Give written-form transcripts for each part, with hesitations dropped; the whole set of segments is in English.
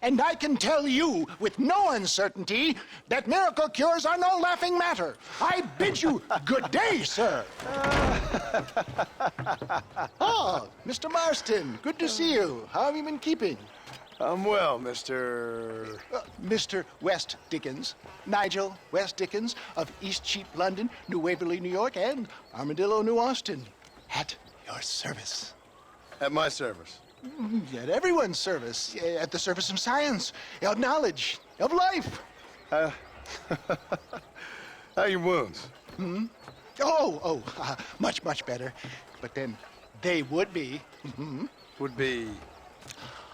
And I can tell you with no uncertainty that miracle cures are no laughing matter. I bid you good day, sir. Oh, Mr. Marston, good to see you. How have you been keeping? I'm well, Mr. Mr. West Dickens. Nigel West Dickens of Eastcheap, London, New Waverly, New York, and Armadillo, New Austin. At your service. At my service. At everyone's service. At the service of science, of knowledge, of life. How are your wounds? Much, much better. But then they would be. Would be...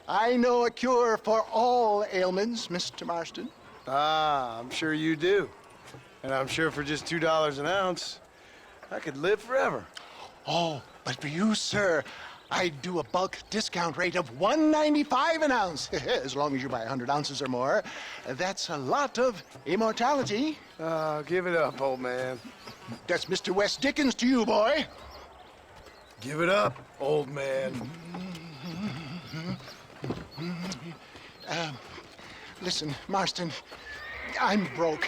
I know a cure for all ailments, Mr. Marston. Ah, I'm sure you do. And I'm sure for just $2 an ounce, I could live forever. Oh, but for you, sir, I'd do a bulk discount rate of $1.95 an ounce, as long as you buy 100 ounces or more. That's a lot of immortality. Give it up, old man. That's Mr. West Dickens to you, boy. Give it up, old man. Listen, Marston, I'm broke,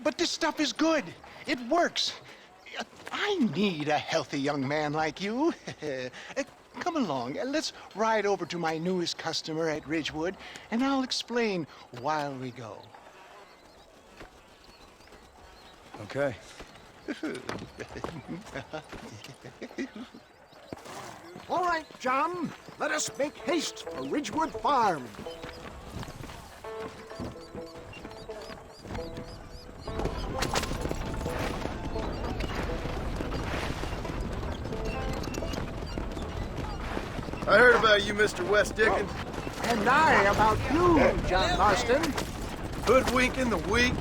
but this stuff is good. It works. I need a healthy young man like you. Come along, let's ride over to my newest customer at Ridgewood, and I'll explain while we go. Okay. All right, John, let us make haste for Ridgewood Farm. I heard about you, Mr. West Dickens. And I about you, John Marston. Hoodwinking the weak,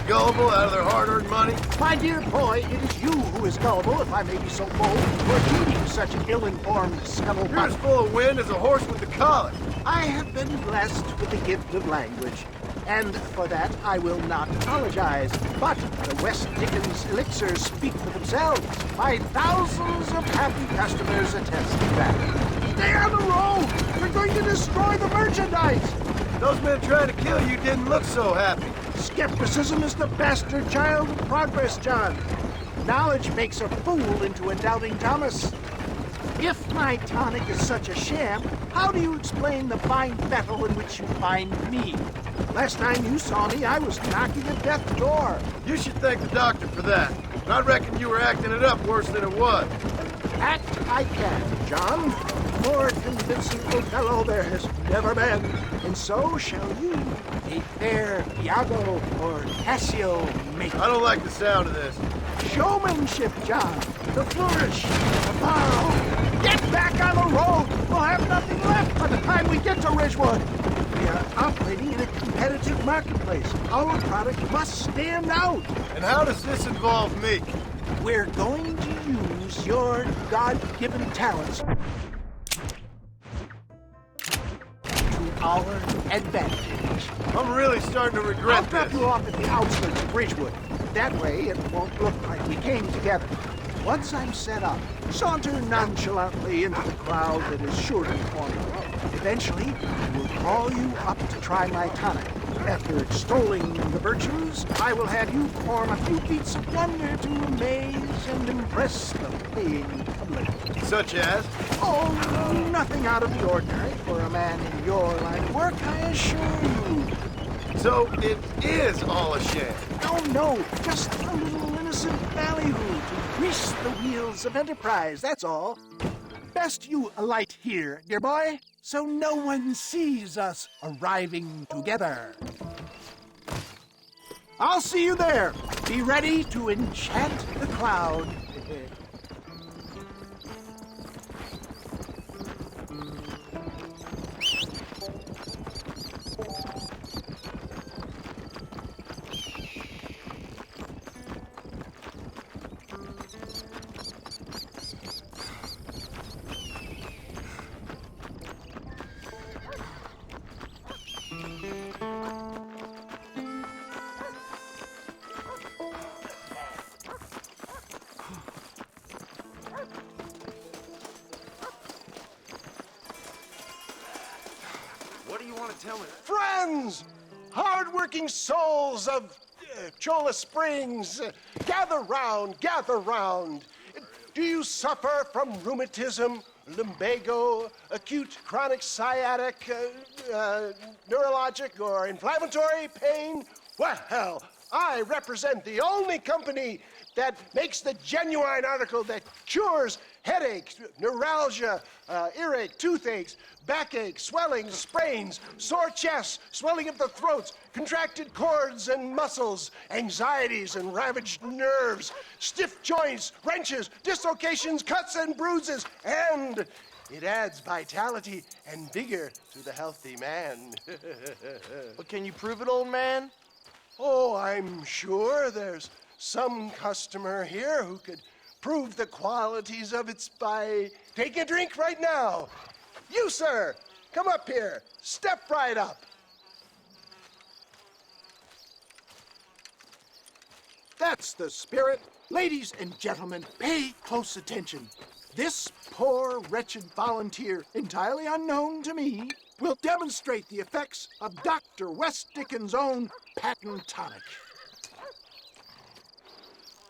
gullible out of their hard-earned money. My dear boy, it is you who is gullible, if I may be so bold, for heeding such an ill-informed You're scuttlebutt. as full of wind as a horse with the colic. I have been blessed with the gift of language, and for that I will not apologize. But the West Dickens elixirs speak for themselves. My thousands of happy customers attest to that. Stay on the road! They're going to destroy the merchandise! Those men trying to kill you didn't look so happy. Skepticism is the bastard child of progress, John. Knowledge makes a fool into a doubting Thomas. If my tonic is such a sham, how do you explain the fine fettle in which you find me? Last time you saw me, I was knocking at death's door. You should thank the doctor for that. And I reckon you were acting it up worse than it was. Act I can, John. More convincing Othello there has never been. And so shall you, a fair Iago or Cassio make. I don't like the sound of this. Showmanship, John. The flourish, the bow. Get back on the road. We'll have nothing left by the time we get to Ridgewood. We are operating in a competitive marketplace. Our product must stand out. And how does this involve me? We're going to use your God-given talents to our advantage. I'm really starting to I'll regret drop this. you off at the outskirts of Ridgewood. That way, it won't look like we came together. Once I'm set up, saunter nonchalantly into the crowd that is sure to form. Eventually, we'll call you up to try my tonic. After extolling the virtues, I will have you perform a few feats of wonder to amaze and impress the paying public. Such as? Oh, nothing out of the ordinary for a man in your line of work, I assure you. So it is all a sham. No, just a little innocent ballyhoo to grease the wheels of enterprise, that's all. Best you alight here, dear boy, so no one sees us arriving together. I'll see you there. Be ready to enchant the crowd. want to tell me. Friends! Hard-working souls of Cholla Springs, gather round, gather round. Do you suffer from rheumatism, lumbago, acute chronic sciatic, neurologic, or inflammatory pain? Well, I represent the only company that makes the genuine article that cures headaches, neuralgia, earache, toothaches, backache, swelling, sprains, sore chests, swelling of the throats, contracted cords and muscles, anxieties and ravaged nerves, stiff joints, wrenches, dislocations, cuts and bruises, and it adds vitality and vigor to the healthy man. But can you prove it, old man? Oh, I'm sure there's some customer here who could prove the qualities of it by taking a drink right now. You, sir, come up here. Step right up. That's the spirit. Ladies and gentlemen, pay close attention. This poor, wretched volunteer, entirely unknown to me, will demonstrate the effects of Dr. West Dickens' own patent tonic.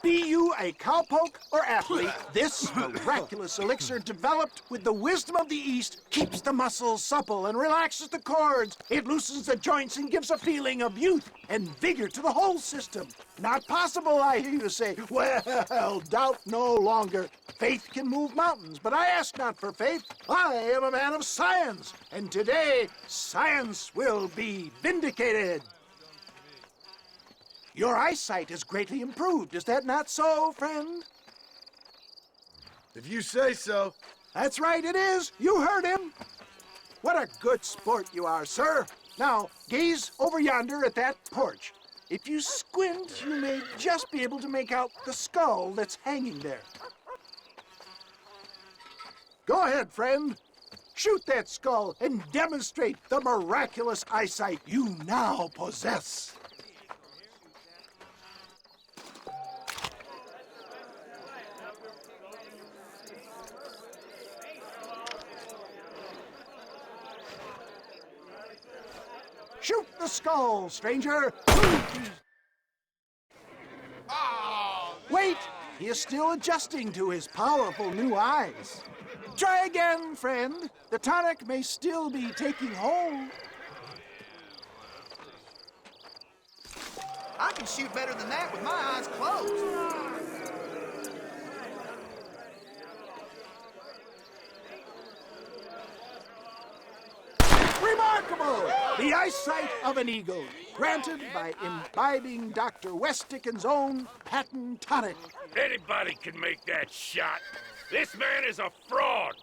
Be you a cowpoke or athlete, this miraculous elixir developed with the wisdom of the East keeps the muscles supple and relaxes the cords. It loosens the joints and gives a feeling of youth and vigor to the whole system. Not possible, I hear you say. Well, doubt no longer. Faith can move mountains, but I ask not for faith. I am a man of science, and today science will be vindicated. Your eyesight is greatly improved. Is that not so, friend? If you say so. That's right, it is. You heard him. What a good sport you are, sir. Now, gaze over yonder at that porch. If you squint, you may just be able to make out the skull that's hanging there. Go ahead, friend. Shoot that skull and demonstrate the miraculous eyesight you now possess. Shoot the skull, stranger! Wait! He is still adjusting to his powerful new eyes. Try again, friend. The tonic may still be taking hold. I can shoot better than that with my eyes closed. Remarkable! The eyesight of an eagle, granted by imbibing Dr. West Dickens' own patent tonic. Anybody can make that shot. This man is a fraud.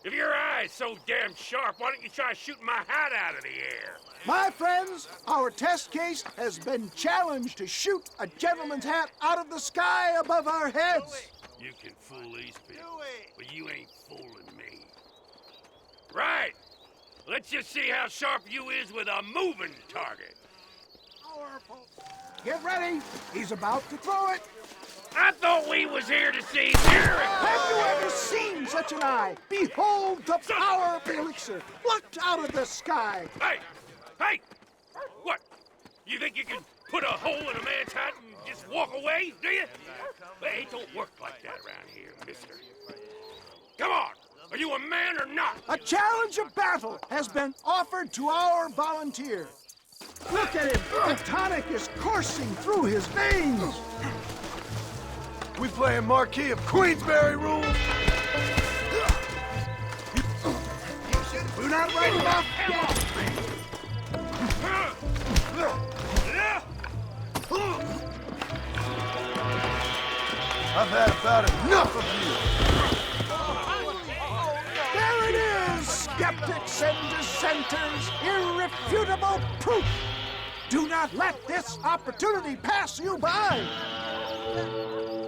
If your eye's so damn sharp, why don't you try shooting my hat out of the air? My friends, our test case has been challenged to shoot a gentleman's hat out of the sky above our heads. You can fool these people, but you ain't fooling me. Right. Let's just see how sharp you is with a moving target. Powerful. Get ready. He's about to throw it. I thought we was here to see miracles. Have you ever seen such an eye? Behold the power of the elixir plucked out of the sky. Hey! Hey! What? You think you can put a hole in a man's hat and just walk away, do you? Hey, it don't work like that around here, mister. Come on! Are you a man or not? A challenge of battle has been offered to our volunteer. Look at him. The tonic is coursing through his veins. We playing Marquis of Queensberry rules? Do not write him off yet. I've had about enough of you. There it is, skeptics and dissenters, irrefutable proof. Do not let this opportunity pass you by.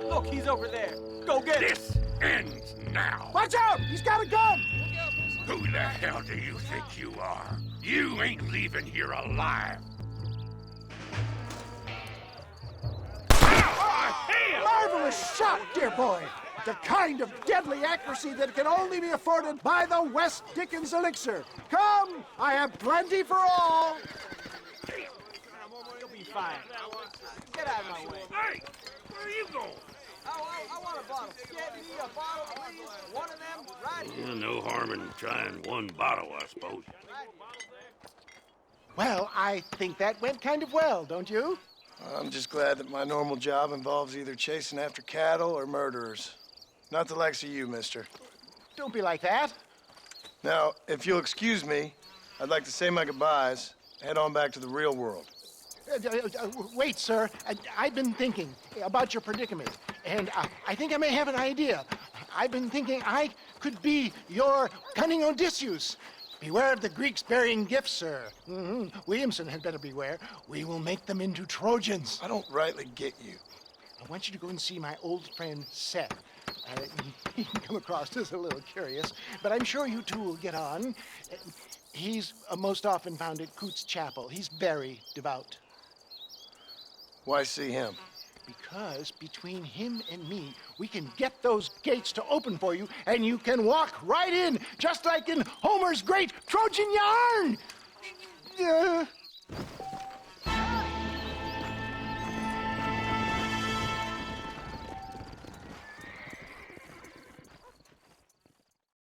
Look, he's over there. Go get him. This ends now. Watch out, he's got a gun. Who the hell do you think you are? You ain't leaving here alive. Ow! My hand! Marvelous shot, dear boy. The kind of deadly accuracy that can only be afforded by the West Dickens elixir. Come, I have plenty for all. You'll be fine. Get out of my way. Hey, where are you going? I want a bottle. Get me a bottle, please. One of them, right here. No harm in trying one bottle, I suppose. Well, I think that went kind of well, don't you? I'm just glad that my normal job involves either chasing after cattle or murderers. Not the likes of you, mister. Don't be like that. Now, if you'll excuse me, I'd like to say my goodbyes, head on back to the real world. Wait, sir. I've been thinking about your predicament, and I think I may have an idea. I've been thinking I could be your cunning Odysseus. Beware of the Greeks bearing gifts, sir. Williamson had better beware. We will make them into Trojans. I don't rightly get you. I want you to go and see my old friend Seth. He can come across as a little curious, but I'm sure you two will get on. He's most often found at Coots Chapel. He's very devout. Why see him? Because between him and me, we can get those gates to open for you, and you can walk right in, just like in Homer's great Trojan yarn.